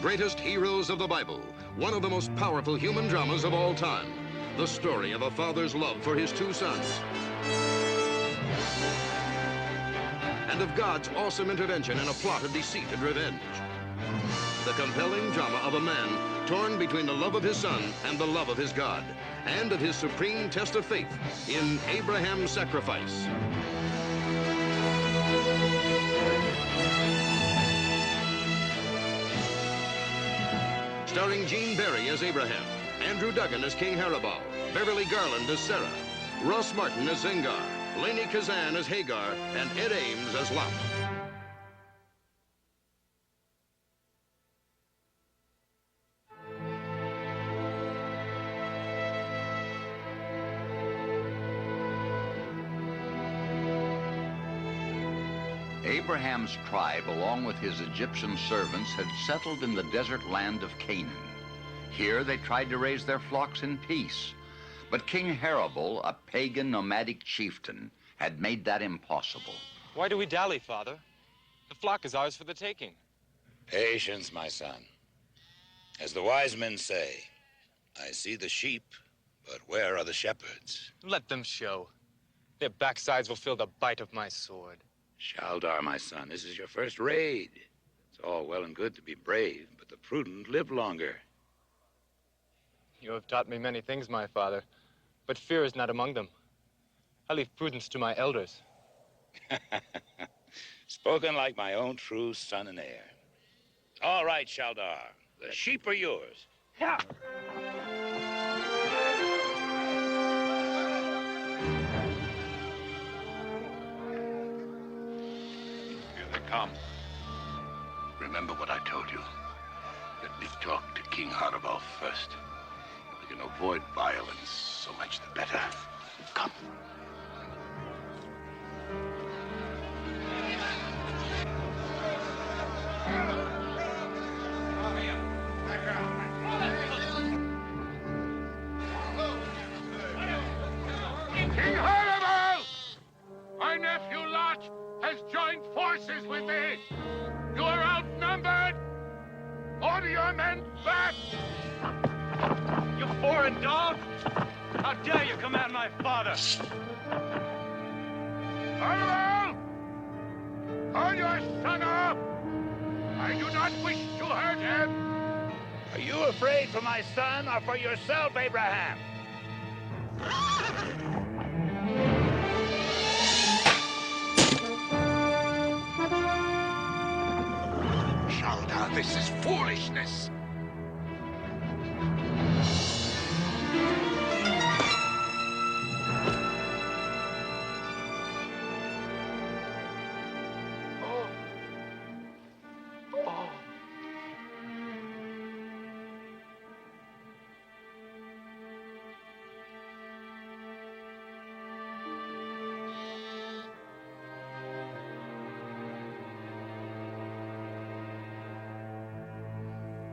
greatest heroes of the Bible, one of the most powerful human dramas of all time. The story of a father's love for his two sons. And of God's awesome intervention in a plot of deceit and revenge. The compelling drama of a man torn between the love of his son and the love of his God, and of his supreme test of faith in Abraham's sacrifice. Starring Gene Barry as Abraham, Andrew Duggan as King Harabal, Beverly Garland as Sarah, Ross Martin as Zengar, Lainey Kazan as Hagar, and Ed Ames as Lot. Abraham's tribe, along with his Egyptian servants, had settled in the desert land of Canaan. Here they tried to raise their flocks in peace. But King Harabal, a pagan nomadic chieftain, had made that impossible. Why do we dally, Father? The flock is ours for the taking. Patience, my son. As the wise men say, I see the sheep, but where are the shepherds? Let them show. Their backsides will feel the bite of my sword. Shaldar, my son, this is your first raid. It's all well and good to be brave, but the prudent live longer. You have taught me many things, my father, but fear is not among them. I leave prudence to my elders. Spoken like my own true son and heir. All right, Shaldar, the sheep are yours. Yeah. Come. Remember what I told you. Let me talk to King Harabal first. If we can avoid violence, so much the better. Come. King Harabal! My nephew Lot has joined forces with me. You are outnumbered. Order your men back. You foreign dog! How dare you command my father? Harabal! Hold your son up. I do not wish to hurt him. Are you afraid for my son or for yourself, Abraham? Shaldar, this is foolishness.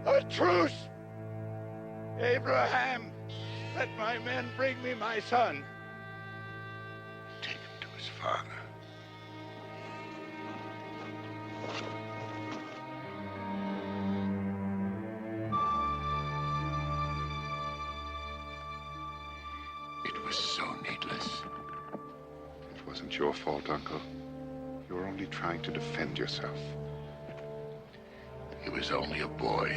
A truce! Abraham, let my men bring me my son. Take him to his father. It was so needless. It wasn't your fault, Uncle. You were only trying to defend yourself. He was only a boy.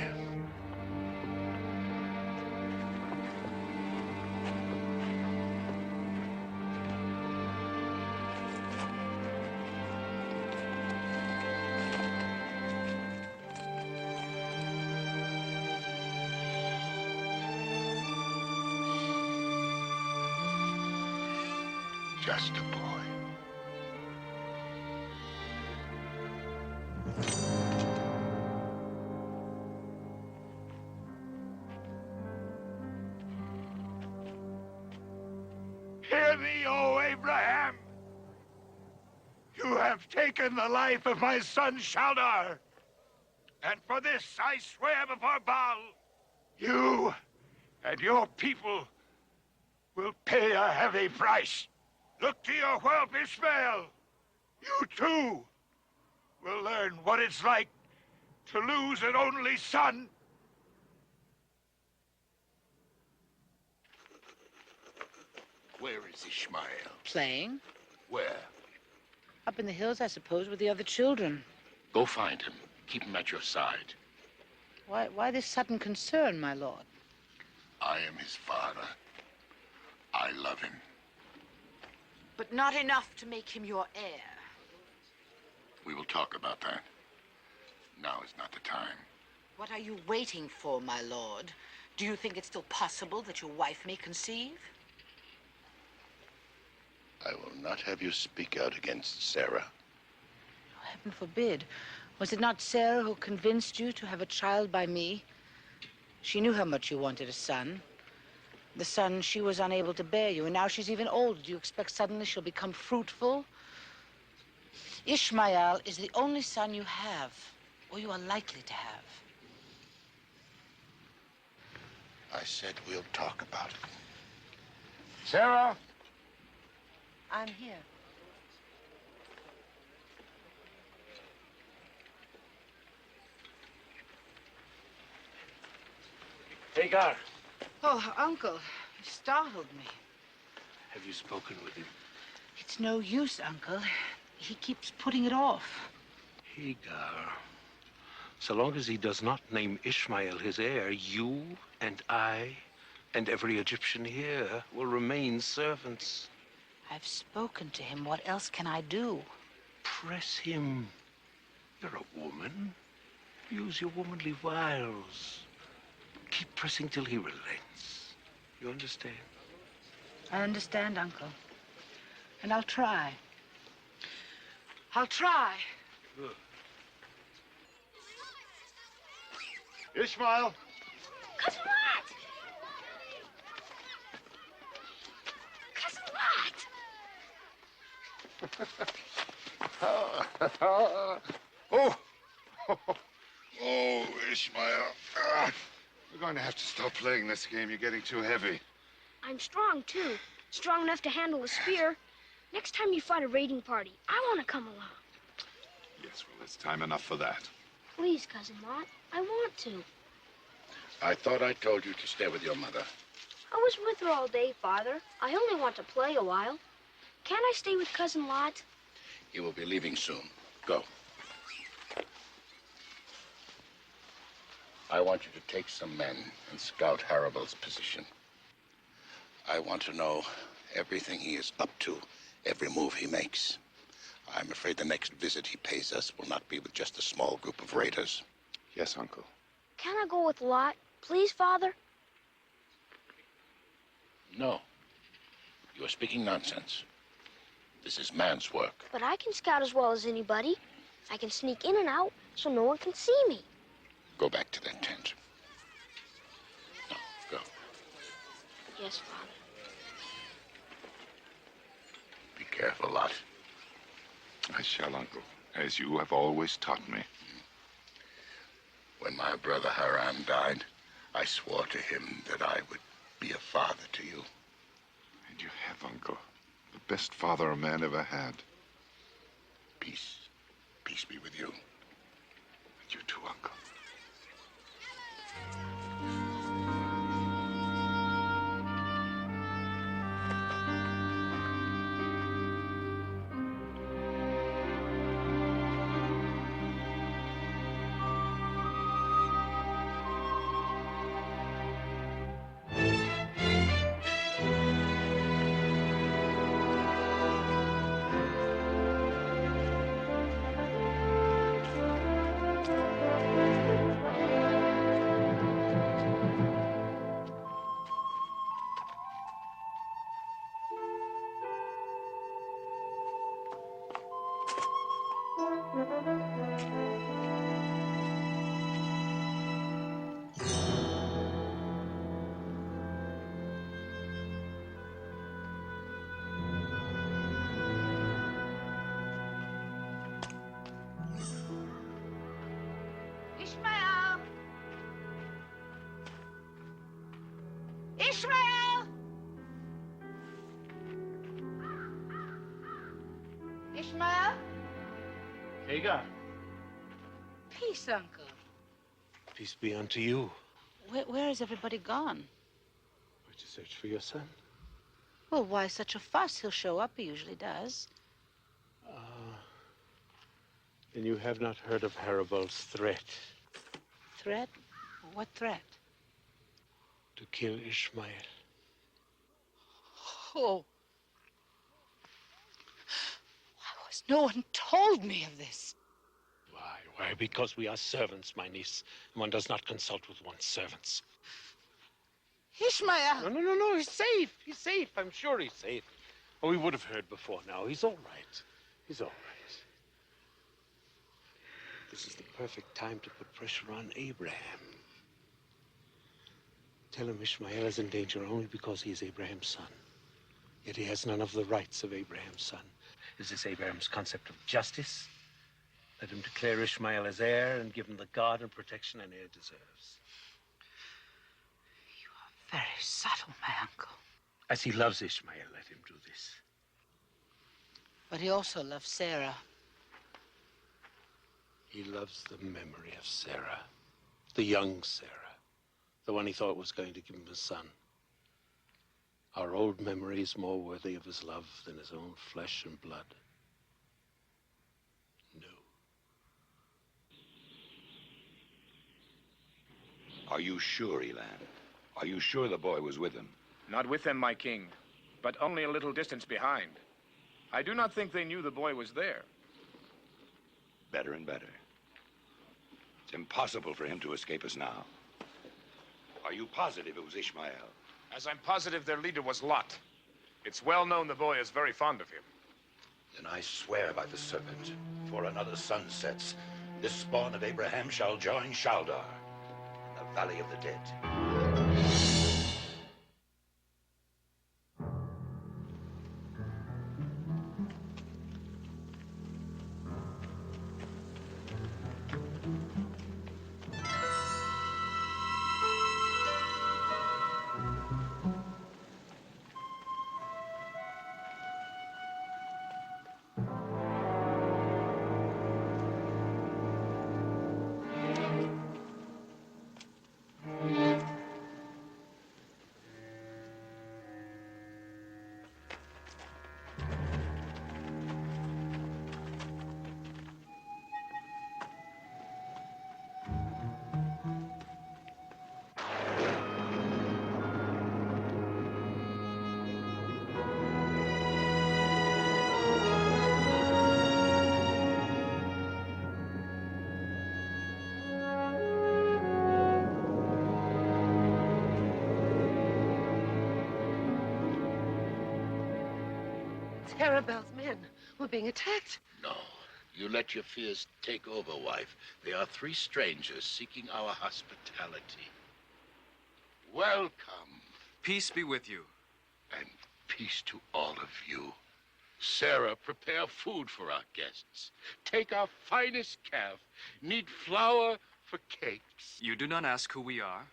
Just a boy. Hear me, O Abraham. You have taken the life of my son Shaldar. And for this I swear before Baal, you and your people will pay a heavy price. Look to your whelp Ishmael. You too will learn what it's like to lose an only son. Where is Ishmael? Playing? Where? Up in the hills, I suppose, with the other children. Go find him. Keep him at your side. Why this sudden concern, my lord? I am his father. I love him. But not enough to make him your heir. We will talk about that. Now is not the time. What are you waiting for, my lord? Do you think it's still possible that your wife may conceive? I will not have you speak out against Sarah. Oh, heaven forbid. Was it not Sarah who convinced you to have a child by me? She knew how much you wanted a son. The son she was unable to bear you, and now she's even older. Do you expect suddenly she'll become fruitful? Ishmael is the only son you have, or you are likely to have. I said we'll talk about it. Sarah? I'm here. Hagar, Oh, Uncle, you startled me. have you spoken with him? It's no use, Uncle. He keeps putting it off. Hagar, so long as he does not name Ishmael his heir, you and I and every Egyptian here will remain servants. I've spoken to him. What else can I do? Press him. You're a woman. Use your womanly wiles. Keep pressing till he relents. You understand? I understand, Uncle. And I'll try. I'll try. Good. Ishmael? Cousin Lot! Cousin Lot! Oh! Oh, Ishmael. We're going to have to stop playing this game. You're getting too heavy. I'm strong, too. Strong enough to handle a spear. Next time you fight a raiding party, I want to come along. Yes, well, it's time enough for that. Please, Cousin Lot. I want to. I thought I told you to stay with your mother. I was with her all day, Father. I only want to play a while. Can't I stay with Cousin Lot? He will be leaving soon. Go. I want you to take some men and scout Haribel's position. I want to know everything he is up to, every move he makes. I'm afraid the next visit he pays us will not be with just a small group of raiders. Yes, Uncle. Can I go with Lot? Please, Father? No. You are speaking nonsense. This is man's work. But I can scout as well as anybody. I can sneak in and out so no one can see me. Go back to that tent. No, go. Yes, Father. Be careful, Lot. I shall, Uncle, as you have always taught me. When my brother Haran died, I swore to him that I would be a father to you. And you have, Uncle. The best father a man ever had. Peace. Peace be with you. And you too, Uncle. Ishmael! Ishmael! Ishmael? Hagar. Peace, Uncle. Peace be unto you. Where has everybody gone? Where to search for your son? Well, why such a fuss? He'll show up. He usually does. Then you have not heard of Haribal's threat Threat? What threat? to kill Ishmael. Oh. No one told me of this. Why? Because we are servants, my niece. And one does not consult with one's servants. Ishmael! No. He's safe. He's safe. I'm sure he's safe. Oh, we would have heard before now. He's all right. He's all right. This is the perfect time to put pressure on Abraham. Tell him Ishmael is in danger only because he is Abraham's son. Yet he has none of the rights of Abraham's son. Is this Abraham's concept of justice? Let him declare Ishmael as heir and give him the guard and protection an heir deserves. You are very subtle, my uncle. As he loves Ishmael, let him do this. But he also loves Sarah. He loves the memory of Sarah, the young Sarah, the one he thought was going to give him a son. Our old memory is more worthy of his love than his own flesh and blood. No. Are you sure, Elan? Are you sure the boy was with him? Not with them, my king, but only a little distance behind. I do not think they knew the boy was there. Better and better. It's impossible for him to escape us now. Are you positive it was Ishmael? As I'm positive their leader was Lot. It's well known the boy is very fond of him. Then I swear by the serpent, before another sun sets, this spawn of Abraham shall join Shaldar in the valley of the dead. Arabelle's men were being attacked. No. You let your fears take over, wife. They are three strangers seeking our hospitality. Welcome. Peace be with you. And peace to all of you. Sarah, prepare food for our guests. Take our finest calf. Knead flour for cakes. You do not ask who we are?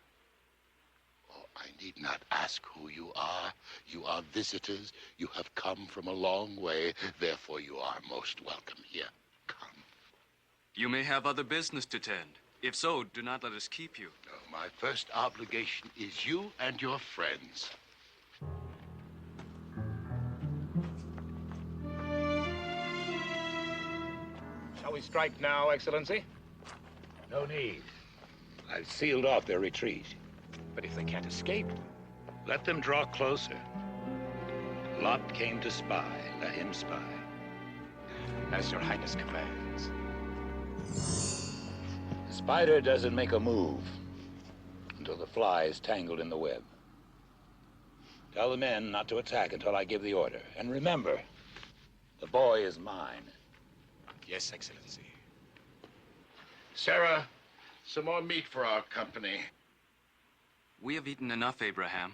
Oh, I need not ask who you are. You are visitors. You have come from a long way. Therefore, you are most welcome here. Come. You may have other business to tend. If so, do not let us keep you. No, my first obligation is you and your friends. Shall we strike now, Excellency? No need. I've sealed off their retreat. But if they can't escape? Let them draw closer. Lot came to spy. Let him spy. As your Highness commands. The spider doesn't make a move until the fly is tangled in the web. Tell the men not to attack until I give the order. And remember, the boy is mine. Yes, Excellency. Sarah, some more meat for our company. We have eaten enough, Abraham.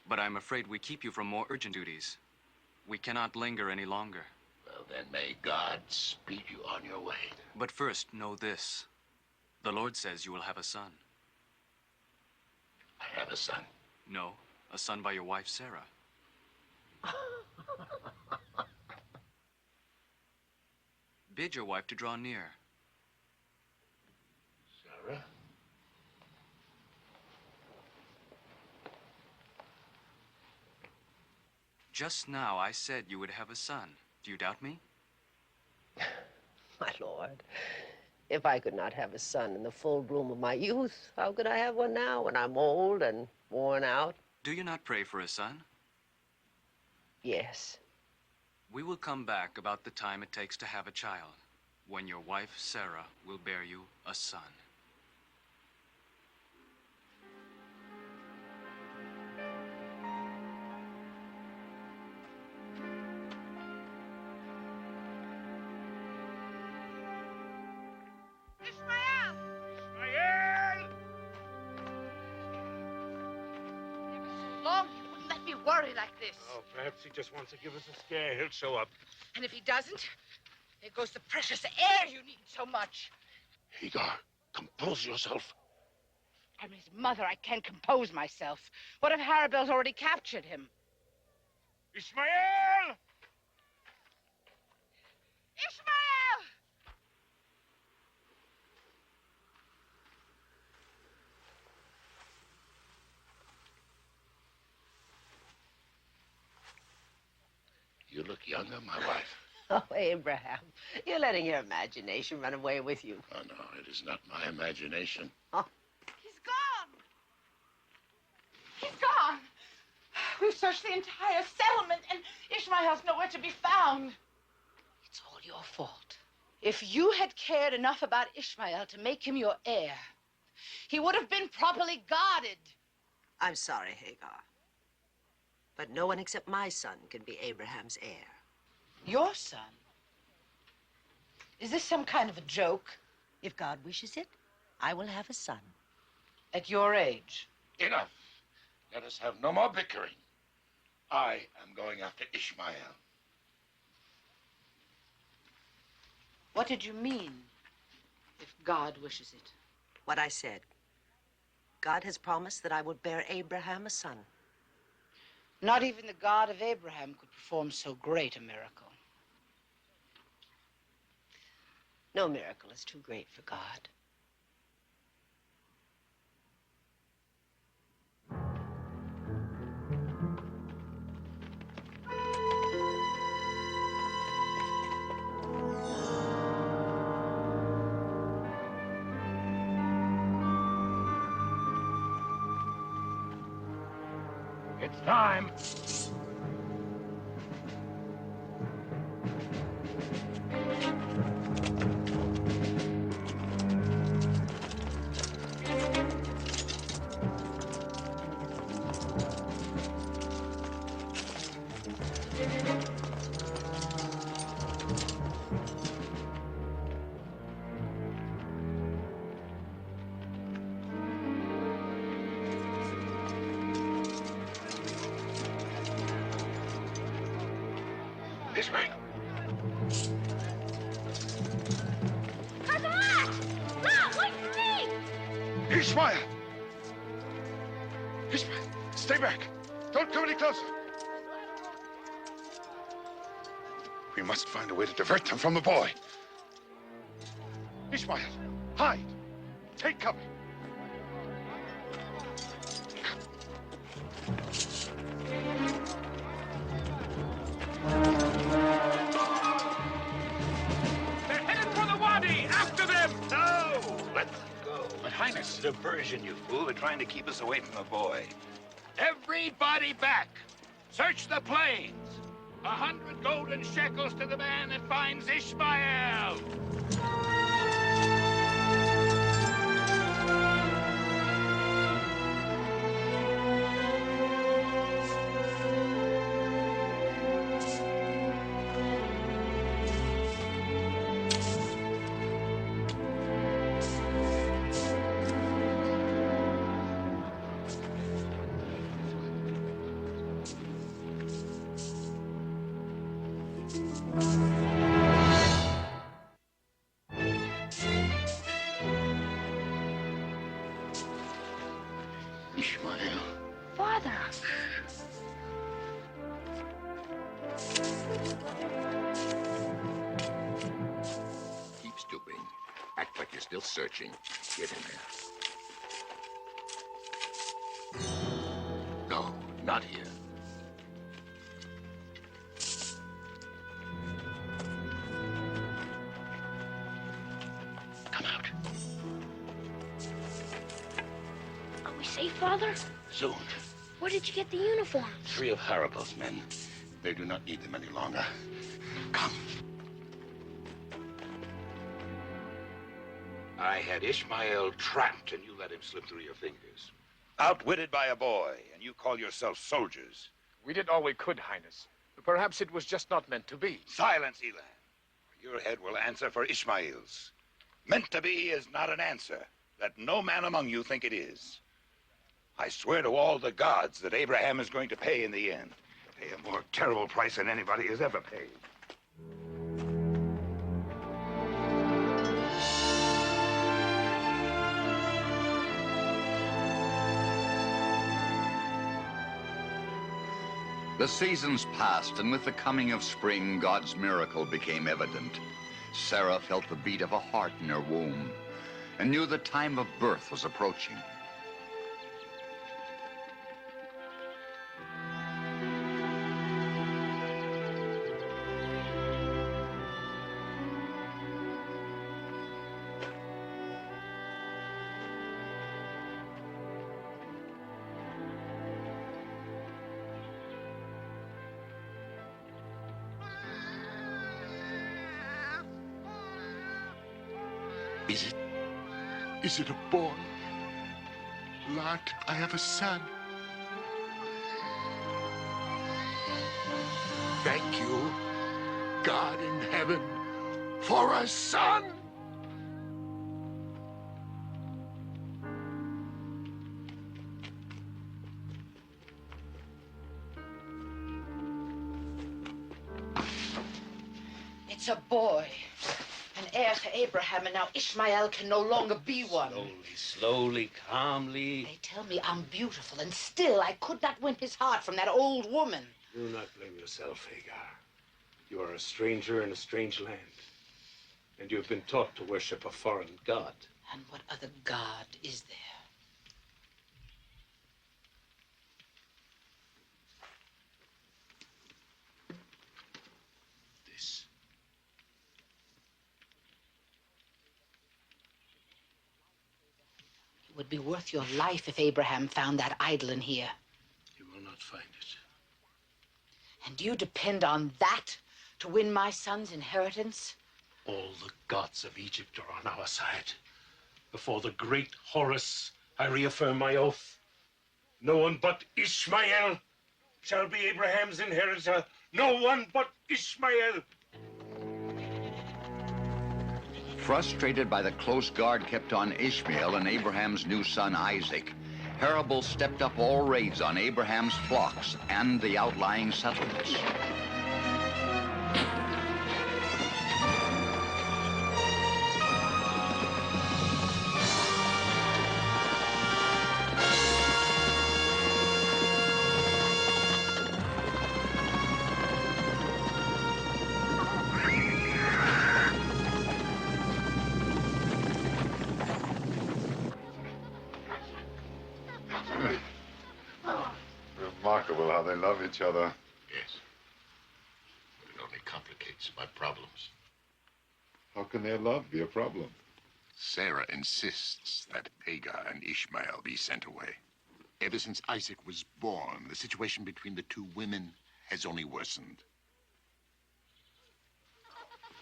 But I'm afraid we keep you from more urgent duties. We cannot linger any longer. Well, then may God speed you on your way. But first, know this. The Lord says you will have a son. I have a son. No, a son by your wife, Sarah. Bid your wife to draw near. Sarah? Just now I said you would have a son. Do you doubt me? My lord, if I could not have a son in the full bloom of my youth, how could I have one now when I'm old and worn out? Do you not pray for a son? Yes. We will come back about the time it takes to have a child, when your wife, Sarah, will bear you a son. Ishmael! Long he wouldn't let me worry like this. Oh, perhaps he just wants to give us a scare. He'll show up. And if he doesn't, there goes the precious air you need so much. Hagar, compose yourself. I'm his mother. I can't compose myself. What if Harabel's already captured him? Ishmael! Ishmael! You look younger, my wife. Oh, Abraham, you're letting your imagination run away with you. Oh, no, it is not my imagination. Oh. He's gone. He's gone. We've searched the entire settlement, and Ishmael's nowhere to be found. It's all your fault. If you had cared enough about Ishmael to make him your heir, he would have been properly guarded. I'm sorry, Hagar. But no one except my son can be Abraham's heir. Your son? Is this some kind of a joke? If God wishes it, I will have a son. At your age? Enough. Let us have no more bickering. I am going after Ishmael. What did you mean, if God wishes it? What I said. God has promised that I would bear Abraham a son. Not even the God of Abraham could perform so great a miracle. No miracle is too great for God. It's time. This way. Ishmael! Ishmael, stay back. Don't come any closer. We must find a way to divert them from the boy. Ishmael, hide. Take cover. They're headed for the wadi! After them! No! Let them go. But Highness, diversion, you fool. They're trying to keep us away from the boy. Everybody back! Search the plains! 100 golden shekels to the man that finds Ishmael! Ishmael. Father. Keep stooping. Act like you're still searching. Get in there. No, not here. We safe, Father? Soon. Where did you get the uniform? 3 of Harabal's men. They do not need them any longer. Come. I had Ishmael trapped, and you let him slip through your fingers. Outwitted by a boy, and you call yourselves soldiers. We did all we could, Highness. Perhaps it was just not meant to be. Silence, Elan. Your head will answer for Ishmael's. Meant to be is not an answer. Let no man among you think it is. I swear to all the gods that Abraham is going to pay in the end. Pay a more terrible price than anybody has ever paid. The seasons passed, and with the coming of spring, God's miracle became evident. Sarah felt the beat of a heart in her womb and knew the time of birth was approaching. Is it a boy? Lord, I have a son. Thank you, God in heaven, for a son. It's a boy. An heir to Abraham, and now Ishmael can no longer be one. Slowly, calmly. They tell me I'm beautiful, and still I could not win his heart from that old woman. Do not blame yourself, Hagar. You are a stranger in a strange land, and you have been taught to worship a foreign god. And what other god is there? It would be worth your life if Abraham found that idol in here. You will not find it. And do you depend on that to win my son's inheritance? All the gods of Egypt are on our side. Before the great Horus, I reaffirm my oath. No one but Ishmael shall be Abraham's inheritor. No one but Ishmael. Frustrated by the close guard kept on Ishmael and Abraham's new son Isaac, Harabal stepped up all raids on Abraham's flocks and the outlying settlements. Remarkable how they love each other. Yes. It only complicates my problems. How can their love be a problem? Sarah insists that Hagar and Ishmael be sent away. Ever since Isaac was born, the situation between the two women has only worsened.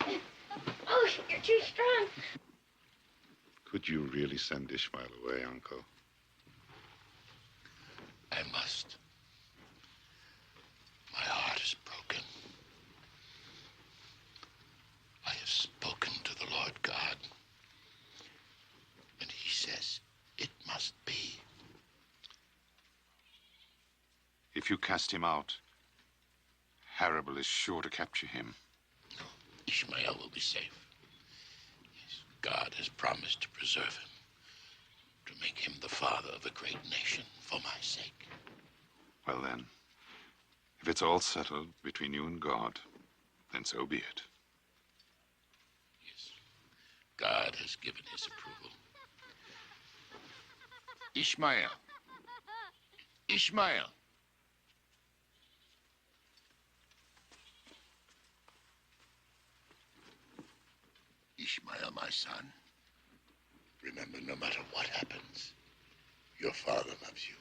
Oh, you're too strong. Could you really send Ishmael away, Uncle? I must. My heart is broken. I have spoken to the Lord God, and he says it must be. If you cast him out, Harabal is sure to capture him. No, Ishmael will be safe. Yes, God has promised to preserve him, to make him the father of a great nation for my sake. Well then, if it's all settled between you and God, then so be it. Yes, God has given his approval. Ishmael. Ishmael. Ishmael, my son, remember, no matter what happens, Your father loves you.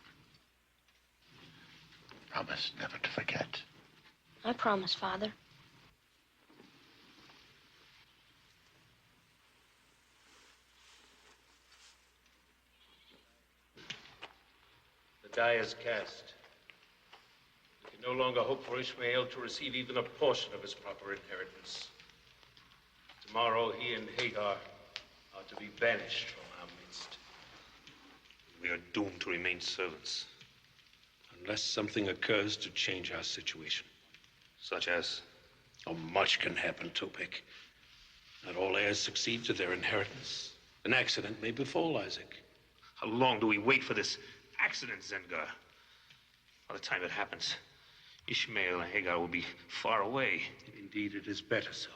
Promise never to forget. I promise, Father. The die is cast. We can no longer hope for Ishmael to receive even a portion of his proper inheritance. Tomorrow, he and Hagar are to be banished from our midst. We are doomed to remain servants, unless something occurs to change our situation. Such as? Oh, much can happen, Topek. Not all heirs succeed to their inheritance. An accident may befall Isaac. How long do we wait for this accident, Zengar? By the time it happens, Ishmael and Hagar will be far away. Indeed, it is better so.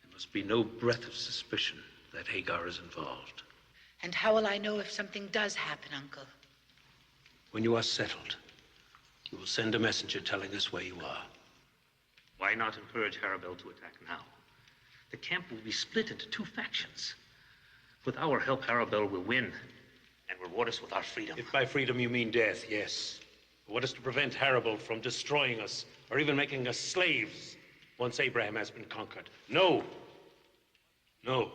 There must be no breath of suspicion that Hagar is involved. And how will I know if something does happen, Uncle? When you are settled, you will send a messenger telling us where you are. Why not encourage Harabel to attack now? The camp will be split into two factions. With our help, Harabel will win and reward us with our freedom. If by freedom you mean death, yes. But what is to prevent Harabel from destroying us or even making us slaves once Abraham has been conquered? No. No.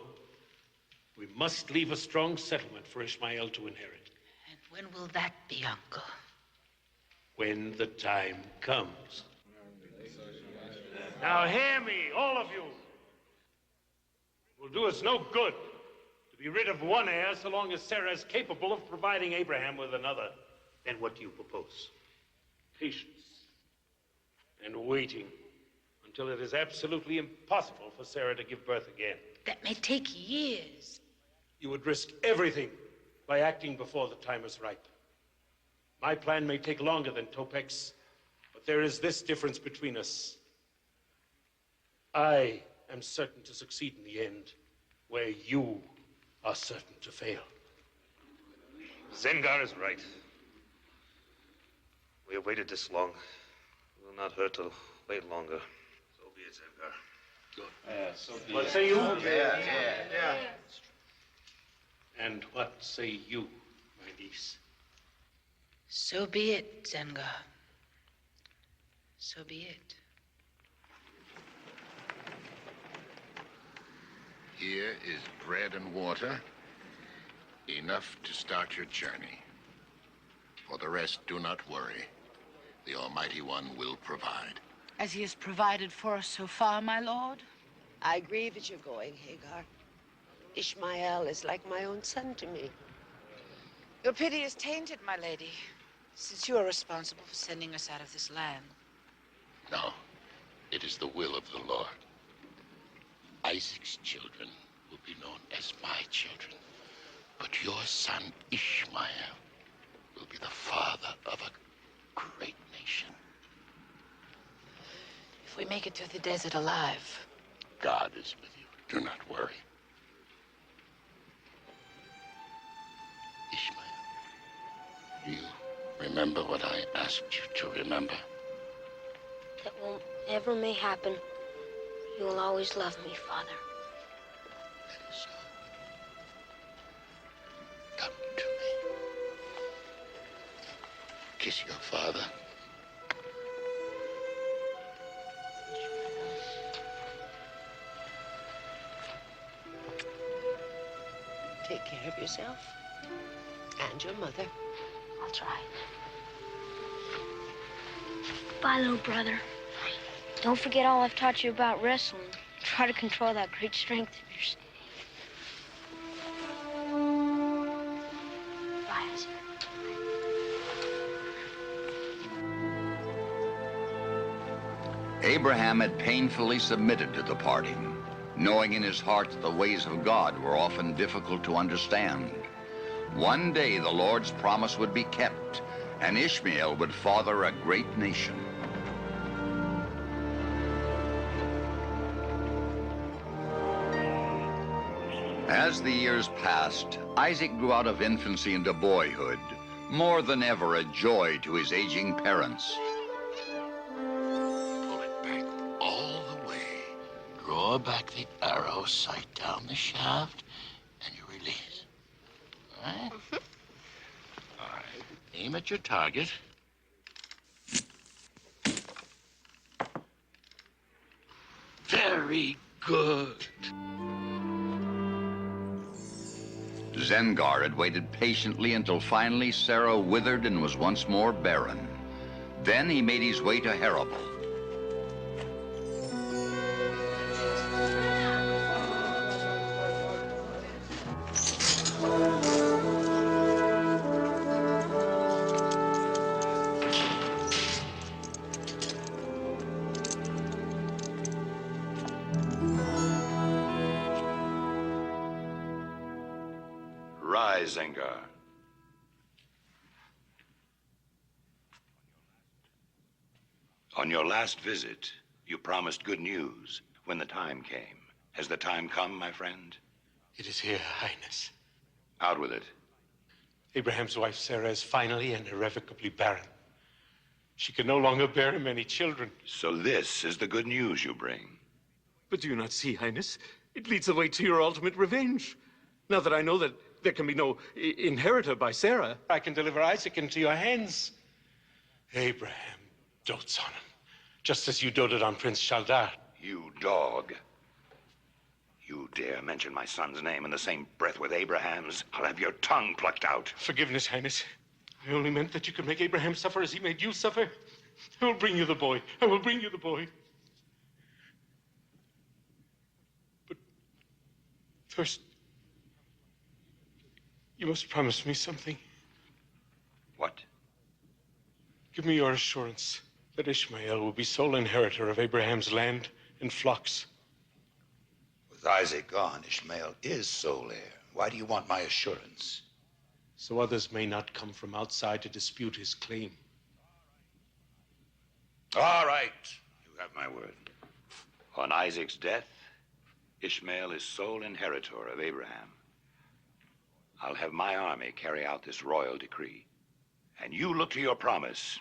We must leave a strong settlement for Ishmael to inherit. And when will that be, Uncle? When the time comes. Now hear me, all of you. It will do us no good to be rid of one heir so long as Sarah is capable of providing Abraham with another. Then what do you propose? Patience and waiting until it is absolutely impossible for Sarah to give birth again. That may take years. You would risk everything by acting before the time is ripe. My plan may take longer than Topek's, but there is this difference between us. I am certain to succeed in the end, where you are certain to fail. Zengar is right. We have waited this long. It will not hurt to wait longer. So be it, Zengar. Good. So be what say you? Yeah. And what say you, my niece? So be it, Zengar. So be it. Here is bread and water, enough to start your journey. For the rest, do not worry. The Almighty One will provide. As he has provided for us so far, my lord. I grieve that you're going, Hagar. Ishmael is like my own son to me. Your pity is tainted, my lady, since you are responsible for sending us out of this land. No, it is the will of the Lord. Isaac's children will be known as my children, but your son Ishmael will be the father of a great nation. If we make it through the desert alive, God is with you. Do not worry. Ishmael, do you remember what I asked you to remember? That whatever may happen, you will always love me, Father. That is so. Come to me. Kiss your father. Take care of yourself and your mother. I'll try. Bye, little brother. Don't forget all I've taught you about wrestling. Try to control that great strength of yours. Bye, Isaac. Abraham had painfully submitted to the parting, knowing in his heart that the ways of God were often difficult to understand. One day the Lord's promise would be kept, and Ishmael would father a great nation. As the years passed, Isaac grew out of infancy into boyhood, more than ever a joy to his aging parents. Pull it back all the way. Draw back the arrow, sight down the shaft, and you release. All right? Aim at your target. Very good. Zengar had waited patiently until finally Sarah withered and was once more barren. Then he made his way to Harable. Rise, Zengar. On your last visit, you promised good news when the time came. Has the time come, my friend? It is here, Highness. Out with it. Abraham's wife, Sarah, is finally and irrevocably barren. She can no longer bear him any children. So this is the good news you bring. But do you not see, Highness? It leads the way to your ultimate revenge. Now that I know that there can be no inheritor by Sarah, I can deliver Isaac into your hands. Abraham dotes on him, just as you doted on Prince Shaldar. You dog. You dare mention my son's name in the same breath with Abraham's, I'll have your tongue plucked out. Forgiveness, Highness. I only meant that you could make Abraham suffer as he made you suffer. I will bring you the boy. I will bring you the boy. But first, you must promise me something. What? Give me your assurance that Ishmael will be sole inheritor of Abraham's land and flocks. With Isaac gone, Ishmael is sole heir. Why do you want my assurance? So others may not come from outside to dispute his claim. All right. You have my word. On Isaac's death, Ishmael is sole inheritor of Abraham. I'll have my army carry out this royal decree. And you look to your promise,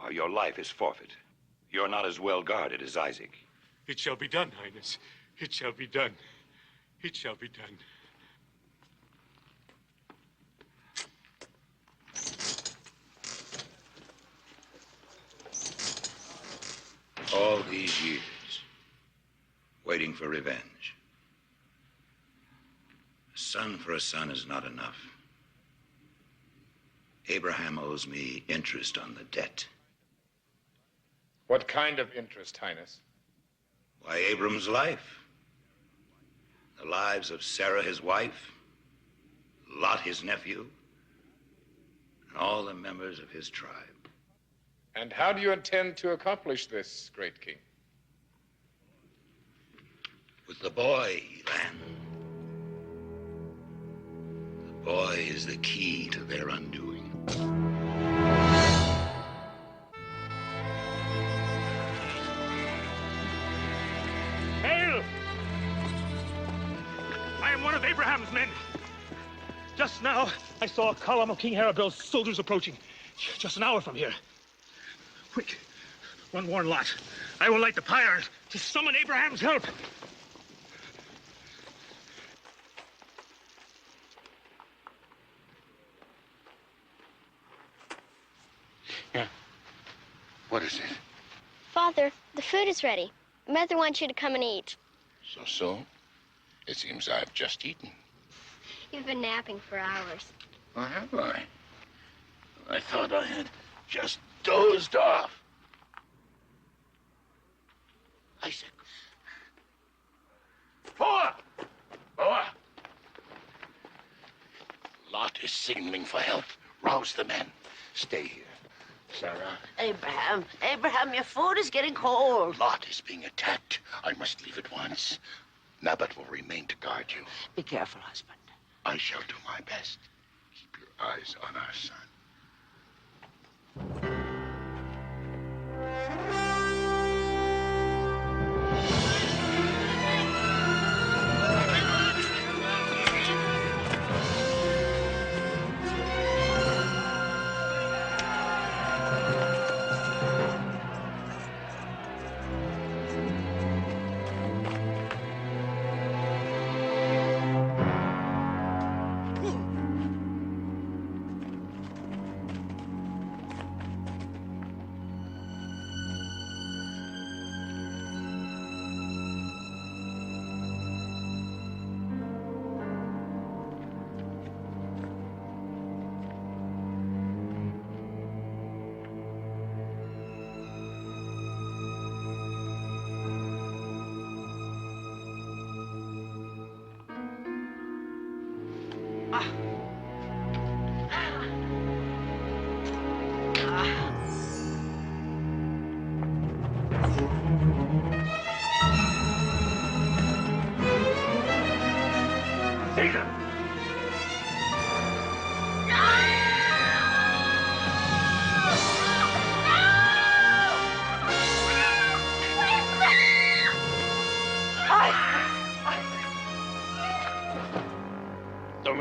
or your life is forfeit. You're not as well guarded as Isaac. It shall be done, Highness. It shall be done. It shall be done. All these years, waiting for revenge. A son for a son is not enough. Abraham owes me interest on the debt. What kind of interest, Highness? Why, Abram's life. The lives of Sarah, his wife, Lot, his nephew, and all the members of his tribe. And how do you intend to accomplish this, great king? With the boy, Elan. The boy is the key to their undoing. Hail! I am one of Abraham's men. Just now, I saw a column of King Harabil's soldiers approaching. Just an hour from here. Quick, run warn Lot. I will light the pyre to summon Abraham's help. Yeah. What is it? Father, the food is ready. Mother wants you to come and eat. So? It seems I've just eaten. You've been napping for hours. Or have I? I thought I had just dozed off. Isaac. Boa! Lot is signaling for help. Rouse the men. Stay here. Sarah. Abraham, your food is getting cold. Lot is being attacked. I must leave at once. Nabat will remain to guard you. Be careful, husband. I shall do my best. Keep your eyes on our son.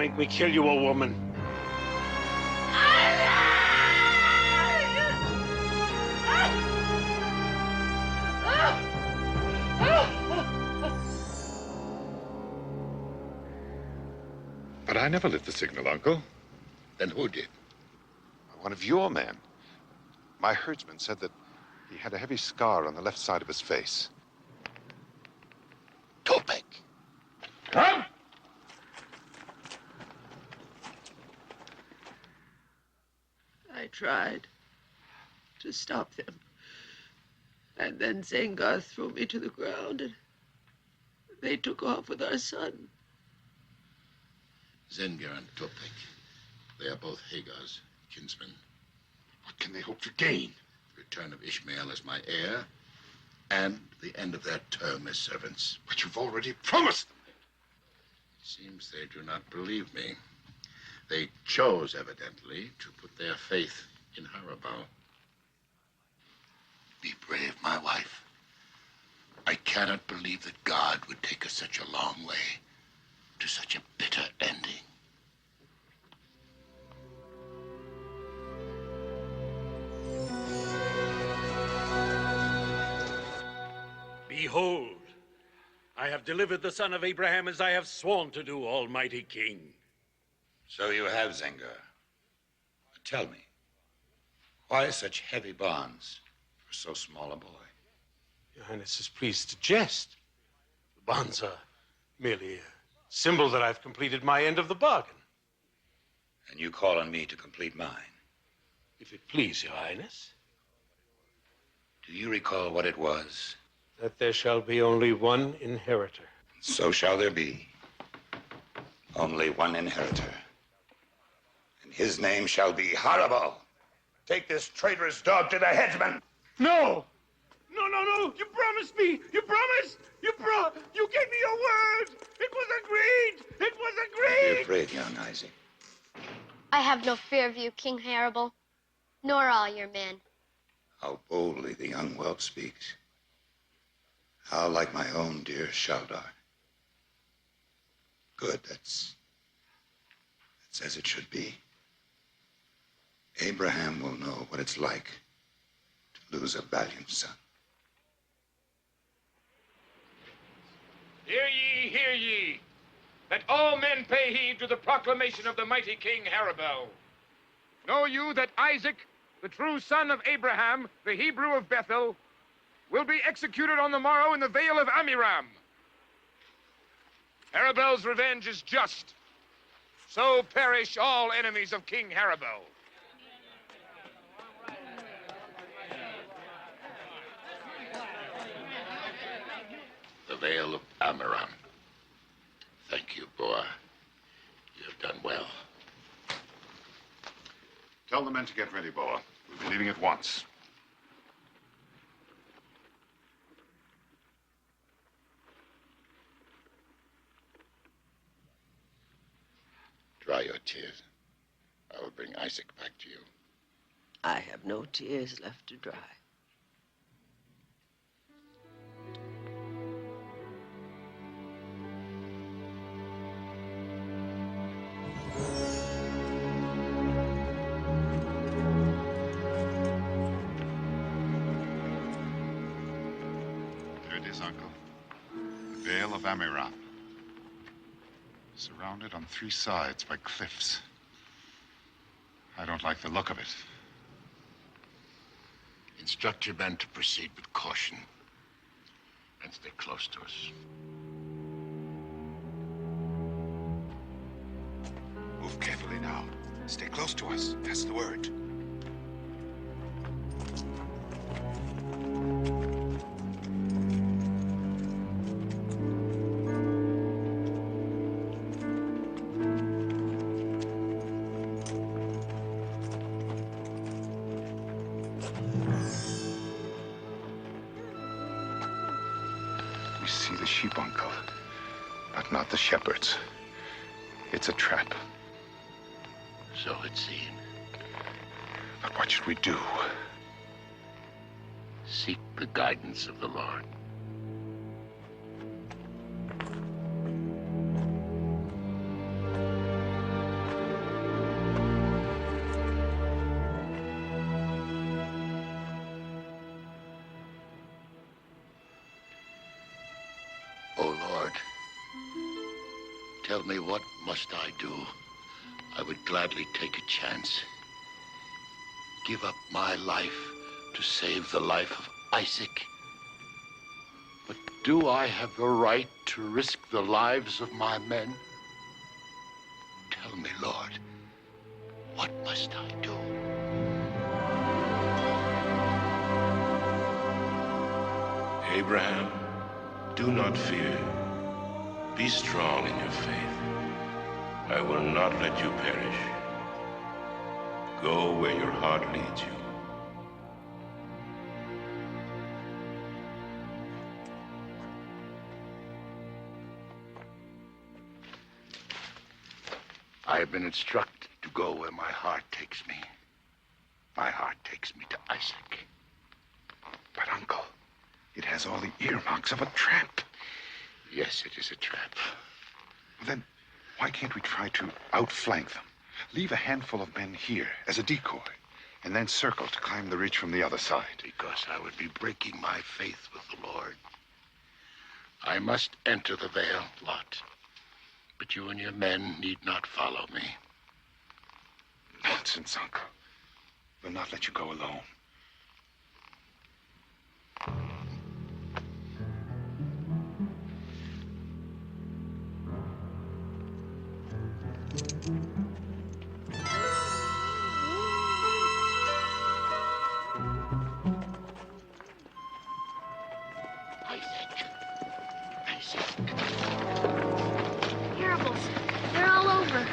make me kill you, O woman. But I never lit the signal, Uncle. Then who did? One of your men. My herdsman said that he had a heavy scar on the left side of his face. Topek! Come! I tried to stop them. And then Zengar threw me to the ground, and they took off with our son. Zengar and Topek. They are both Hagar's kinsmen. What can they hope to gain? The return of Ishmael as my heir, and the end of their term as servants. But you've already promised them. It seems they do not believe me. They chose, evidently, to put their faith in Harabal. Be brave, my wife. I cannot believe that God would take us such a long way to such a bitter ending. Behold, I have delivered the son of Abraham as I have sworn to do, Almighty King. So you have, Zengar. But tell me, why such heavy bonds for so small a boy? Your Highness is pleased to jest. The bonds are merely a symbol that I've completed my end of the bargain. And you call on me to complete mine? If it please your Highness. Do you recall what it was? That there shall be only one inheritor. So shall there be. Only one inheritor. And his name shall be Harabal. Take this traitorous dog to the headsman. No! No! You promised me! You promised! You gave me your word! It was agreed! It was agreed! Be afraid, young Isaac. I have no fear of you, King Harabal, nor all your men. How boldly the young whelp speaks. How like my own dear Shaldar. Good, that's as it should be. Abraham will know what it's like to lose a valiant son. Hear ye, that all men pay heed to the proclamation of the mighty King Harabal. Know you that Isaac, the true son of Abraham, the Hebrew of Bethel, will be executed on the morrow in the vale of Amiram. Harabal's revenge is just. So perish all enemies of King Harabal. The vale of Amiram. Thank you, boy. You have done well. Tell the men to get ready, Boa. We'll be leaving at once. Dry your tears. I will bring Isaac back to you. I have no tears left to dry. There it is, Uncle. The Vale of Amiram. Surrounded on 3 sides by cliffs. I don't like the look of it. Instruct your men to proceed with caution and stay close to us. Move carefully now. Stay close to us. That's the word. We see the sheep, Uncle, but not the shepherds. It's a trap. So it seemed. But what should we do? Seek the guidance of the Lord. Lord, tell me, what must I do? I would gladly take a chance. Give up my life to save the life of Isaac. But do I have the right to risk the lives of my men? Tell me, Lord, what must I do? Abraham, do not fear. Be strong in your faith. I will not let you perish. Go where your heart leads you. I have been instructed to go where my heart takes me. My heart takes me to Isaac. But, Uncle, it has all the earmarks of a trap. Yes, it is a trap. Then why can't we try to outflank them? Leave a handful of men here as a decoy, and then circle to climb the ridge from the other side. Because I would be breaking my faith with the Lord. I must enter the vale, Lot. But you and your men need not follow me. Nonsense, Uncle. We'll not let you go alone. Terribles. They're all over.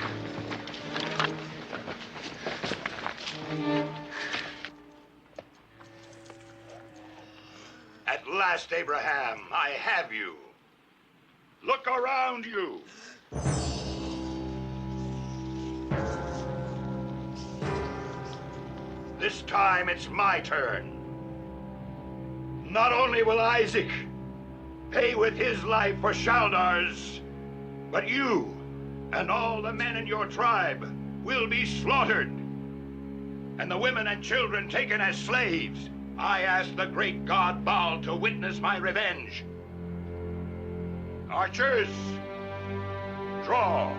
At last, Abraham, I have you. Look around you. This time it's my turn. Not only will Isaac pay with his life for Shaldar's, but you and all the men in your tribe will be slaughtered, and the women and children taken as slaves. I ask the great god Baal to witness my revenge. Archers, draw.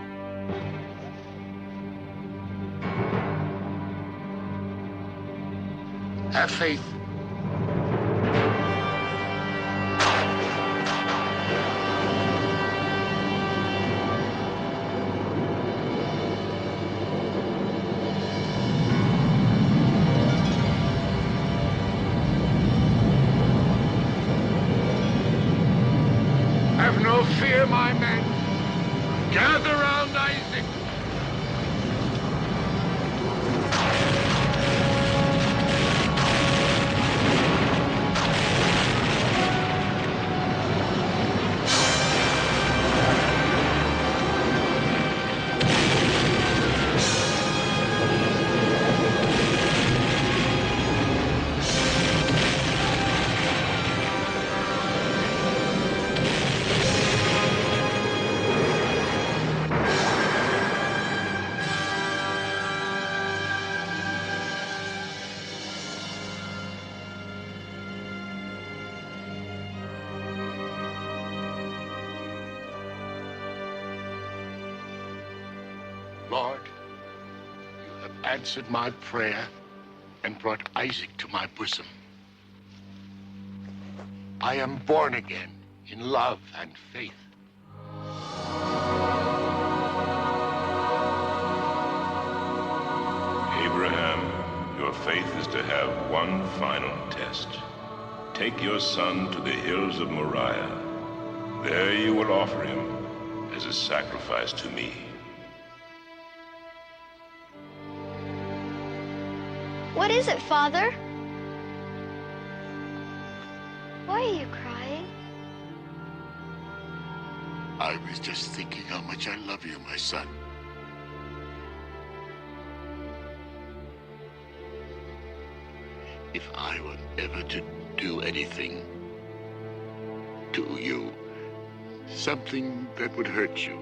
Have faith. Have no fear, my men. Gather round Isaac. Lord, you have answered my prayer and brought Isaac to my bosom. I am born again in love and faith. Abraham, your faith is to have one final test. Take your son to the hills of Moriah. There you will offer him as a sacrifice to me. What is it, Father? Why are you crying? I was just thinking how much I love you, my son. If I were ever to do anything to you, something that would hurt you,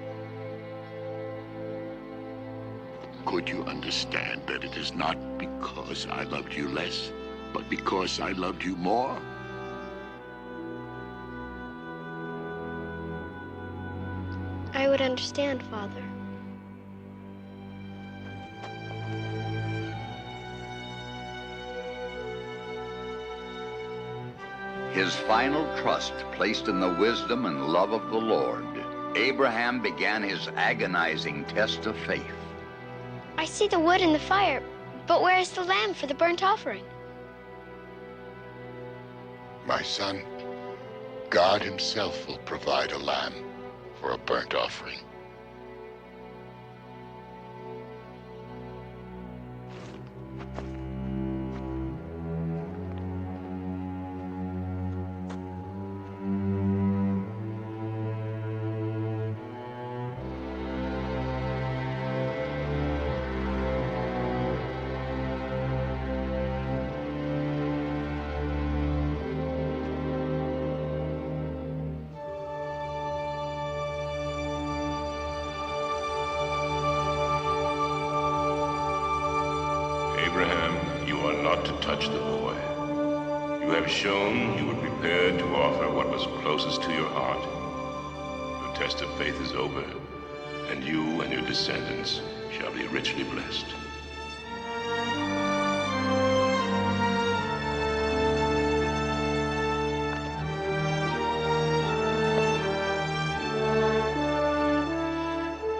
could you understand that it is not because I loved you less, but because I loved you more? would understand, Father. His final trust placed in the wisdom and love of the Lord, Abraham began his agonizing test of faith. I see the wood and the fire, but where is the lamb for the burnt offering? My son, God himself will provide a lamb for a burnt offering. Abraham, you are not to touch the boy. You have shown you were prepared to offer what was closest to your heart. Your test of faith is over, and you and your descendants shall be richly blessed.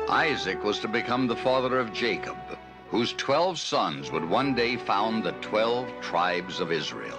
Isaac was to become the father of Jacob, whose 12 sons would one day found the 12 tribes of Israel.